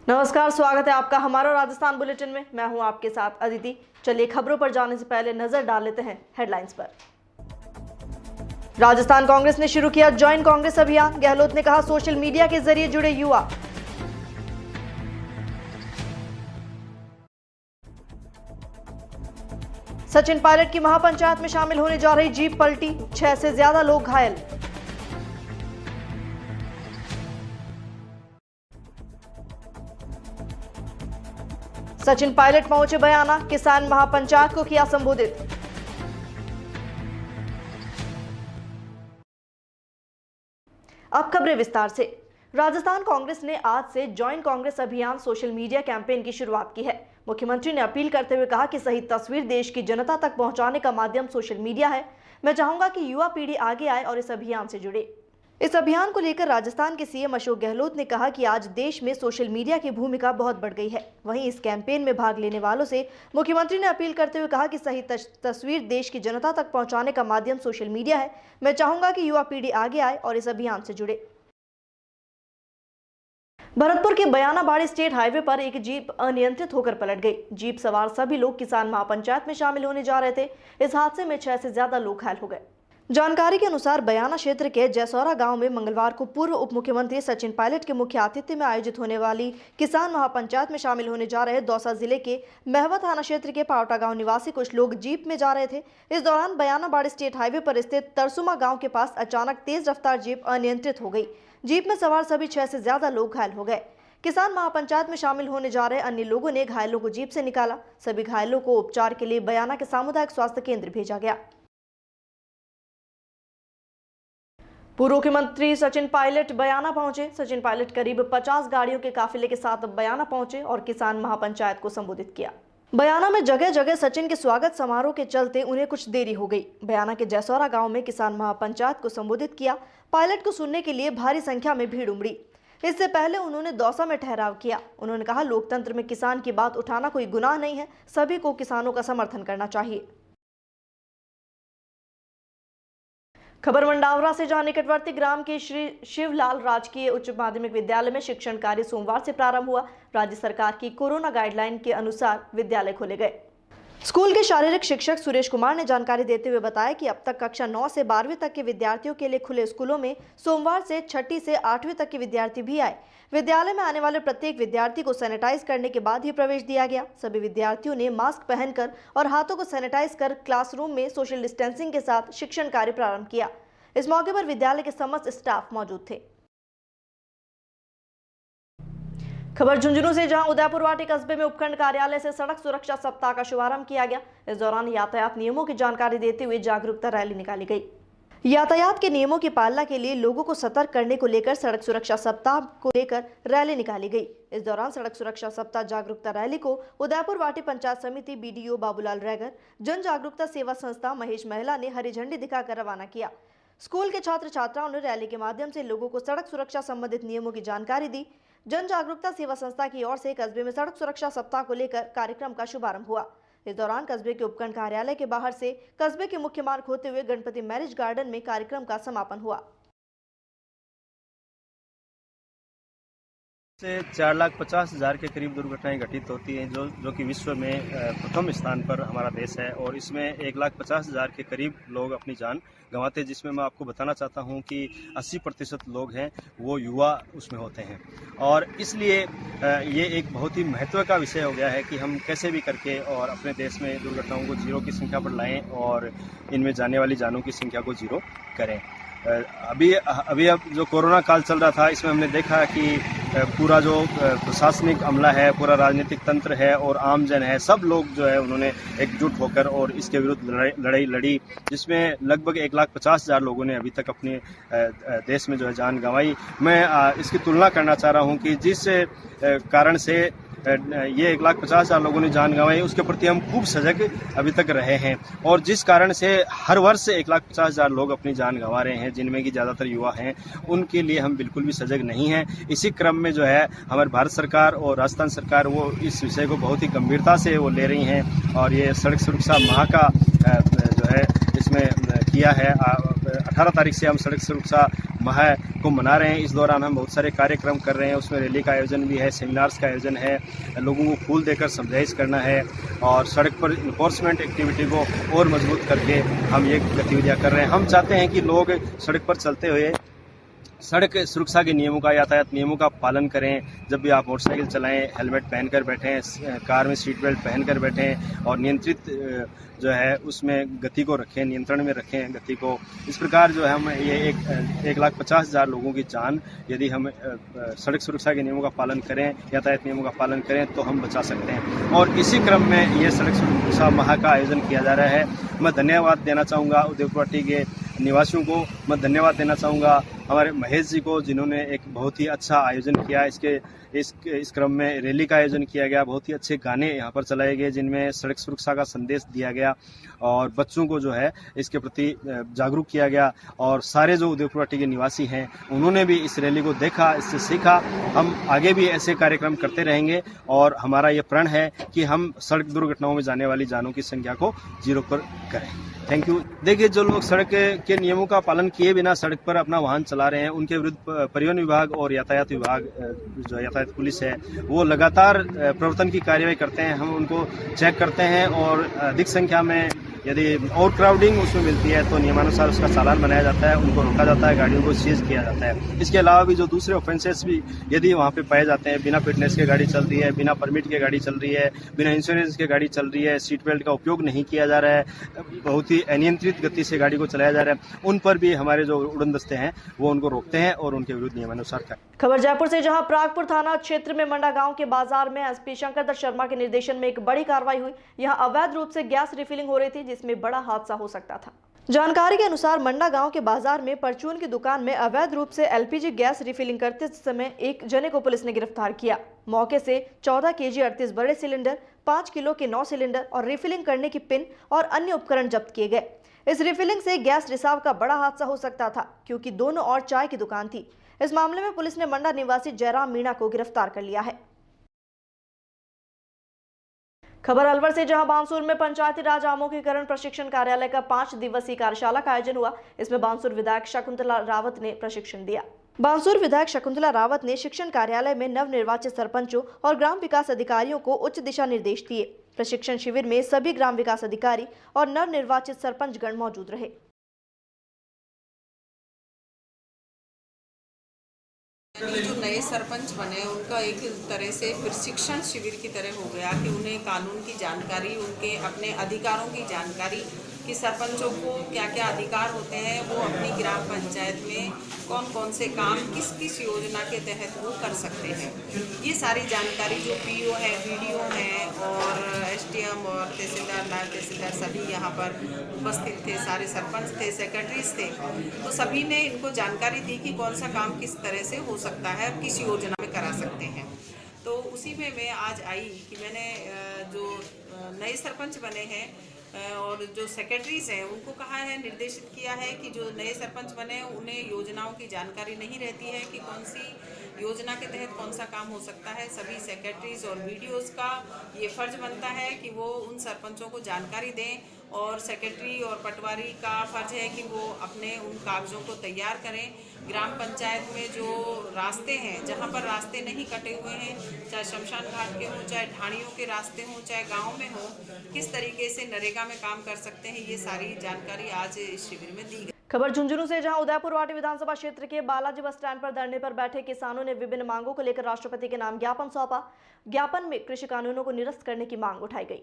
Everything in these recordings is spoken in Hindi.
नमस्कार, स्वागत है आपका हमारा राजस्थान बुलेटिन में। मैं हूं आपके साथ अदिति। चलिए खबरों पर जाने से पहले नजर डाल लेते हैं हेडलाइंस पर। राजस्थान कांग्रेस ने शुरू किया ज्वाइन कांग्रेस अभियान। गहलोत ने कहा सोशल मीडिया के जरिए जुड़े युवा। सचिन पायलट की महापंचायत में शामिल होने जा रही जीप पलटी, 6 से ज्यादा लोग घायल। सचिन पायलट पहुंचे बयाना, किसान महापंचायत को किया संबोधित। अब खबरें विस्तार से। राजस्थान कांग्रेस ने आज से ज्वाइन कांग्रेस अभियान सोशल मीडिया कैंपेन की शुरुआत की है। मुख्यमंत्री ने अपील करते हुए कहा कि सही तस्वीर देश की जनता तक पहुंचाने का माध्यम सोशल मीडिया है। मैं चाहूंगा कि युवा पीढ़ी आगे आए और इस अभियान से जुड़े। इस अभियान को लेकर राजस्थान के सीएम अशोक गहलोत ने कहा कि आज देश में सोशल मीडिया की भूमिका बहुत बढ़ गई है। वहीं इस कैंपेन में भाग लेने वालों से मुख्यमंत्री ने अपील करते हुए कहा कि सही तस्वीर देश की जनता तक पहुंचाने का माध्यम सोशल मीडिया है। मैं चाहूंगा कि युवा पीढ़ी आगे आए और इस अभियान से जुड़े। भरतपुर के बयानाबाड़ी स्टेट हाईवे पर एक जीप अनियंत्रित होकर पलट गई। जीप सवार सभी लोग किसान महापंचायत में शामिल होने जा रहे थे। इस हादसे में 6 से ज्यादा लोग घायल हो गए। जानकारी के अनुसार बयाना क्षेत्र के जैसौरा गांव में मंगलवार को पूर्व उप मुख्यमंत्री सचिन पायलट के मुख्य आतिथ्य में आयोजित होने वाली किसान महापंचायत में शामिल होने जा रहे दौसा जिले के महवा थाना क्षेत्र के पावटा गांव निवासी कुछ लोग जीप में जा रहे थे। इस दौरान बयानाबाड़ी स्टेट हाईवे पर स्थित तरसुमा गांव के पास अचानक तेज रफ्तार जीप अनियंत्रित हो गई। जीप में सवार सभी 6 से ज्यादा लोग घायल हो गए। किसान महापंचायत में शामिल होने जा रहे अन्य लोगों ने घायलों को जीप से निकाला। सभी घायलों को उपचार के लिए बयाना के सामुदायिक स्वास्थ्य केंद्र भेजा गया। पूर्व मुख्यमंत्री सचिन पायलट बयाना पहुंचे। सचिन पायलट करीब 50 गाड़ियों के काफिले के साथ बयाना पहुंचे और किसान महापंचायत को संबोधित किया। बयाना में जगह जगह सचिन के स्वागत समारोह के चलते उन्हें कुछ देरी हो गई। बयाना के जैसौरा गांव में किसान महापंचायत को संबोधित किया। पायलट को सुनने के लिए भारी संख्या में भीड़ उमड़ी। इससे पहले उन्होंने दौसा में ठहराव किया। उन्होंने कहा लोकतंत्र में किसान की बात उठाना कोई गुनाह नहीं है, सभी को किसानों का समर्थन करना चाहिए। खबर मंडावरा से, जहां निकटवर्ती ग्राम के श्री शिवलाल राजकीय उच्च माध्यमिक विद्यालय में शिक्षण कार्य सोमवार से प्रारंभ हुआ। राज्य सरकार की कोरोना गाइडलाइन के अनुसार विद्यालय खोले गए। स्कूल के शारीरिक शिक्षक सुरेश कुमार ने जानकारी देते हुए बताया कि अब तक कक्षा 9 से 12वीं तक के विद्यार्थियों के लिए खुले स्कूलों में सोमवार से 6ठी से 8वीं तक के विद्यार्थी भी आए। विद्यालय में आने वाले प्रत्येक विद्यार्थी को सैनिटाइज करने के बाद ही प्रवेश दिया गया। सभी विद्यार्थियों ने मास्क पहनकर और हाथों को सैनिटाइज कर क्लासरूम में सोशल डिस्टेंसिंग के साथ शिक्षण कार्य प्रारंभ किया। इस मौके पर विद्यालय के समस्त स्टाफ मौजूद थे। खबर झुंझुनू से, जहां उदयपुरवाटी कस्बे में उपखंड कार्यालय से सड़क सुरक्षा सप्ताह का शुभारंभ किया गया। इस दौरान यातायात नियमों की जानकारी देते हुए जागरूकता रैली निकाली गई। यातायात के नियमों की पालना के लिए लोगों को सतर्क करने को लेकर सड़क सुरक्षा सप्ताह को लेकर रैली निकाली गई। इस दौरान सड़क सुरक्षा सप्ताह जागरूकता रैली को उदयपुरवाटी पंचायत समिति बीडीओ बाबूलाल रैगर, जन जागरूकता सेवा संस्था महेश महिला ने हरी झंडी दिखाकर रवाना किया। स्कूल के छात्र छात्राओं ने रैली के माध्यम से लोगों को सड़क सुरक्षा संबंधित नियमों की जानकारी दी। जन जागरूकता सेवा संस्था की ओर से कस्बे में सड़क सुरक्षा सप्ताह को लेकर कार्यक्रम का शुभारंभ हुआ। इस दौरान कस्बे के उपखंड कार्यालय के बाहर से कस्बे के मुख्य मार्ग होते हुए गणपति मैरिज गार्डन में कार्यक्रम का समापन हुआ। से 4,50,000 के करीब दुर्घटनाएं घटित होती हैं, जो कि विश्व में प्रथम स्थान पर हमारा देश है। और इसमें 1,50,000 के करीब लोग अपनी जान गंवाते हैं, जिसमें मैं आपको बताना चाहता हूं कि 80% लोग हैं वो युवा उसमें होते हैं। और इसलिए ये एक बहुत ही महत्व का विषय हो गया है कि हम कैसे भी करके और अपने देश में दुर्घटनाओं को 0 की संख्या पर लाएं और इनमें जाने वाली जानों की संख्या को 0 करें। अभी अब जो कोरोना काल चल रहा था, इसमें हमने देखा कि पूरा जो प्रशासनिक अमला है, पूरा राजनीतिक तंत्र है और आम जन है, सब लोग जो है उन्होंने एकजुट होकर और इसके विरुद्ध लड़ाई लड़ी, जिसमें लगभग 1,50,000 लोगों ने अभी तक अपने देश में जो है जान गंवाई। मैं इसकी तुलना करना चाह रहा हूं कि जिस कारण से ये 1,50,000 लोगों ने जान गंवाई, उसके प्रति हम खूब सजग अभी तक रहे हैं। और जिस कारण से हर वर्ष 1,50,000 लोग अपनी जान गंवा रहे हैं, जिनमें कि ज़्यादातर युवा हैं, उनके लिए हम बिल्कुल भी सजग नहीं हैं। इसी क्रम में जो है हमारी भारत सरकार और राजस्थान सरकार वो इस विषय को बहुत ही गंभीरता से वो ले रही हैं और ये सड़क सुरक्षा माह का जो है इसमें किया है। 18 तारीख से हम सड़क सुरक्षा माह को मना रहे हैं। इस दौरान हम बहुत सारे कार्यक्रम कर रहे हैं, उसमें रैली का आयोजन भी है, सेमिनार्स का आयोजन है, लोगों को फूल देकर समझाइश करना है और सड़क पर इन्फोर्समेंट एक्टिविटी को और मजबूत करके हम ये गतिविधियाँ कर रहे हैं। हम चाहते हैं कि लोग सड़क पर चलते हुए सड़क सुरक्षा के नियमों का, यातायात नियमों का पालन करें। जब भी आप मोटरसाइकिल चलाएं, हेलमेट पहनकर बैठें, कार में सीट बेल्ट पहनकर बैठें और नियंत्रित जो है उसमें गति को रखें, नियंत्रण में रखें गति को। इस प्रकार जो है हम ये 1,50,000 लोगों की जान यदि हम सड़क सुरक्षा के नियमों का पालन करें, यातायात नियमों का पालन करें तो हम बचा सकते हैं। और इसी क्रम में ये सड़क सुरक्षा माह का आयोजन किया जा रहा है। मैं धन्यवाद देना चाहूँगा उदयपुर के निवासियों को, मैं धन्यवाद देना चाहूँगा हमारे महेश जी को, जिन्होंने एक बहुत ही अच्छा आयोजन किया। इस क्रम में रैली का आयोजन किया गया, बहुत ही अच्छे गाने यहाँ पर चलाए गए जिनमें सड़क सुरक्षा का संदेश दिया गया और बच्चों को जो है इसके प्रति जागरूक किया गया। और सारे जो उदयपुर के निवासी हैं उन्होंने भी इस रैली को देखा, इससे सीखा। हम आगे भी ऐसे कार्यक्रम करते रहेंगे और हमारा ये प्रण है कि हम सड़क दुर्घटनाओं में जाने वाली जानों की संख्या को 0 पर करें। Thank you. देखिए, जो लोग सड़क के नियमों का पालन किए बिना सड़क पर अपना वाहन चला रहे हैं उनके विरुद्ध परिवहन विभाग और यातायात विभाग, जो यातायात पुलिस है, वो लगातार प्रवर्तन की कार्रवाई करते हैं। हम उनको चेक करते हैं और अधिक संख्या में यदि और क्राउडिंग उसमें मिलती है तो नियमानुसार उसका चालान बनाया जाता है, उनको रोका जाता है, गाड़ियों को सीज किया जाता है। इसके अलावा भी जो दूसरे ऑफेंसेस भी यदि वहाँ पे पाए जाते हैं, बिना फिटनेस के गाड़ी चल रही है, बिना परमिट के गाड़ी चल रही है, बिना इंश्योरेंस के गाड़ी चल रही है, सीट बेल्ट का उपयोग नहीं किया जा रहा है, बहुत ही अनियंत्रित गति से गाड़ी को चलाया जा रहा है, उन पर भी हमारे जो उड़न दस्ते हैं वो उनको रोकते हैं और उनके विरुद्ध नियमानुसार कार्य। खबर जयपुर से, जहां प्रागपुर थाना क्षेत्र में मंडा गांव के बाजार में एसपी शंकर दत्त शर्मा के निर्देशन में एक बड़ी कार्रवाई हुई। यहां अवैध रूप से गैस रिफिलिंग हो रही थी, जिसमें बड़ा हादसा हो सकता था। जानकारी के अनुसार मंडा गांव के बाजार में परचून की दुकान में अवैध रूप से एलपीजी गैस रिफिलिंग करते समय एक जने को पुलिस ने गिरफ्तार किया। मौके से 14 केजी 38 बड़े सिलेंडर, 5 किलो के 9 सिलेंडर और रिफिलिंग करने की पिन और अन्य उपकरण जब्त किए गए। इस रिफिलिंग से गैस रिसाव का बड़ा हादसा हो सकता था, क्योंकि दोनों और चाय की दुकान थी। इस मामले में पुलिस ने मंडा निवासी जयराम मीणा को गिरफ्तार कर लिया है। खबर अलवर से, जहां बांसुर में पंचायती राज आमुखीकरण प्रशिक्षण कार्यालय का 5 दिवसीय कार्यशाला का आयोजन हुआ। इसमें बांसुर विधायक शकुंतला रावत ने प्रशिक्षण दिया। बांसुर विधायक शकुंतला रावत ने शिक्षण कार्यालय में नवनिर्वाचित सरपंचों और ग्राम विकास अधिकारियों को उच्च दिशा निर्देश दिए। प्रशिक्षण शिविर में सभी ग्राम विकास अधिकारी और नवनिर्वाचित सरपंचगण मौजूद रहे। जो नए सरपंच बने उनका एक तरह से प्रशिक्षण शिविर की तरह हो गया कि उन्हें कानून की जानकारी, उनके अपने अधिकारों की जानकारी, कि सरपंचों को क्या क्या अधिकार होते हैं, वो अपनी ग्राम पंचायत में कौन कौन से काम किस किस योजना के तहत वो कर सकते हैं। ये सारी जानकारी जो पीओ है, वीडियो है और एसडीएम और तहसीलदार, नायब तहसीलदार सभी यहाँ पर उपस्थित थे, सारे सरपंच थे, सेक्रेटरीज थे, तो सभी ने इनको जानकारी दी कि कौन सा काम किस तरह से हो सकता है, किस योजना में करा सकते हैं। तो उसी में मैं आज आई कि मैंने जो नए सरपंच बने हैं और जो सेक्रेटरीज हैं उनको कहा है, निर्देशित किया है कि जो नए सरपंच बने उन्हें योजनाओं की जानकारी नहीं रहती है कि कौन सी योजना के तहत कौन सा काम हो सकता है। सभी सेक्रेटरीज और वीडियोस का ये फर्ज बनता है कि वो उन सरपंचों को जानकारी दें और सेक्रेटरी और पटवारी का फर्ज है कि वो अपने उन कागजों को तैयार करें। ग्राम पंचायत में जो रास्ते हैं, जहाँ पर रास्ते नहीं कटे हुए हैं, चाहे शमशान घाट के हों, चाहे ढाणियों के रास्ते हों, चाहे गांव में हो, किस तरीके से नरेगा में काम कर सकते हैं, ये सारी जानकारी आज इस शिविर में दी गई। खबर झुंझुनू से, जहां उदयपुर वाटी विधानसभा क्षेत्र के बालाजी बस स्टैंड पर धरने पर बैठे किसानों ने विभिन्न मांगों को लेकर राष्ट्रपति के नाम ज्ञापन सौंपा। ज्ञापन में कृषि कानूनों को निरस्त करने की मांग उठाई गई।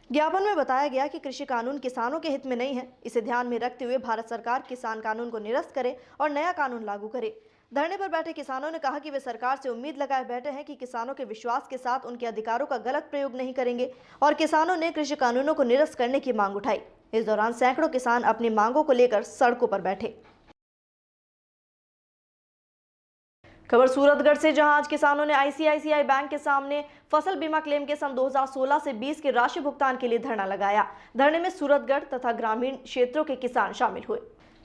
ज्ञापन में बताया गया कि कृषि कानून किसानों के हित में नहीं है। इसे ध्यान में रखते हुए भारत सरकार किसान कानून को निरस्त करे और नया कानून लागू करे। धरने पर बैठे किसानों ने कहा कि वे सरकार से उम्मीद लगाए बैठे हैं कि किसानों के विश्वास के साथ उनके अधिकारों का गलत प्रयोग नहीं करेंगे और किसानों ने कृषि कानूनों को निरस्त करने की मांग उठाई। इस दौरान सैकड़ों किसान अपनी मांगों को लेकर सड़कों पर बैठे। खबर सूरतगढ़ से, जहां आज किसानों ने आईसीआईसीआई बैंक के सामने फसल बीमा क्लेम के सन 2016 से 20 के राशि भुगतान के लिए धरना लगाया। धरने में सूरतगढ़ तथा ग्रामीण क्षेत्रों के किसान शामिल हुए।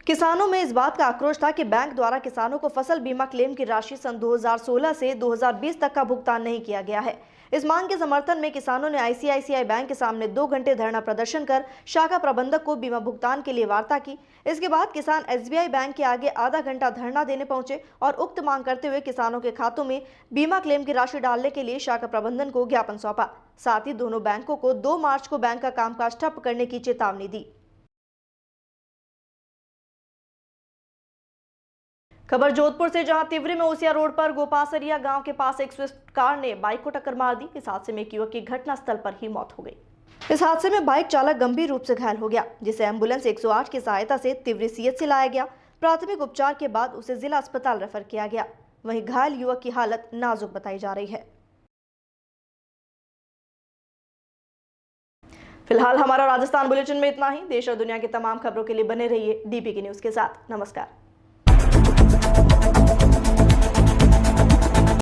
किसानों में इस बात का आक्रोश था कि बैंक द्वारा किसानों को फसल बीमा क्लेम की राशि सन 2016 से 2020 तक का भुगतान नहीं किया गया है। इस मांग के समर्थन में किसानों ने आईसीआईसीआई बैंक के सामने 2 घंटे धरना प्रदर्शन कर शाखा प्रबंधक को बीमा भुगतान के लिए वार्ता की। इसके बाद किसान एसबीआई बैंक के आगे आधा घंटा धरना देने पहुंचे और उक्त मांग करते हुए किसानों के खातों में बीमा क्लेम की राशि डालने के लिए शाखा प्रबंधन को ज्ञापन सौंपा। साथ ही दोनों बैंकों को 2 मार्च को बैंक का कामकाज ठप करने की चेतावनी दी। खबर जोधपुर से, जहां तिवरी में ओसिया रोड पर गोपासरिया गांव के पास एक स्विफ्ट कार ने बाइक को टक्कर मार दी। इस हादसे में एक युवक की घटनास्थल पर ही मौत हो गई। इस हादसे में बाइक चालक गंभीर रूप से घायल हो गया, जिसे एम्बुलेंस 108 की सहायता से तिवरी सीएचसी लाया गया। प्राथमिक उपचार के बाद उसे जिला अस्पताल रेफर किया गया। वहीं घायल युवक की हालत नाजुक बताई जा रही है। फिलहाल हमारा राजस्थान बुलेटिन में इतना ही। देश और दुनिया की तमाम खबरों के लिए बने रहिए डीपीके न्यूज के साथ। नमस्कार।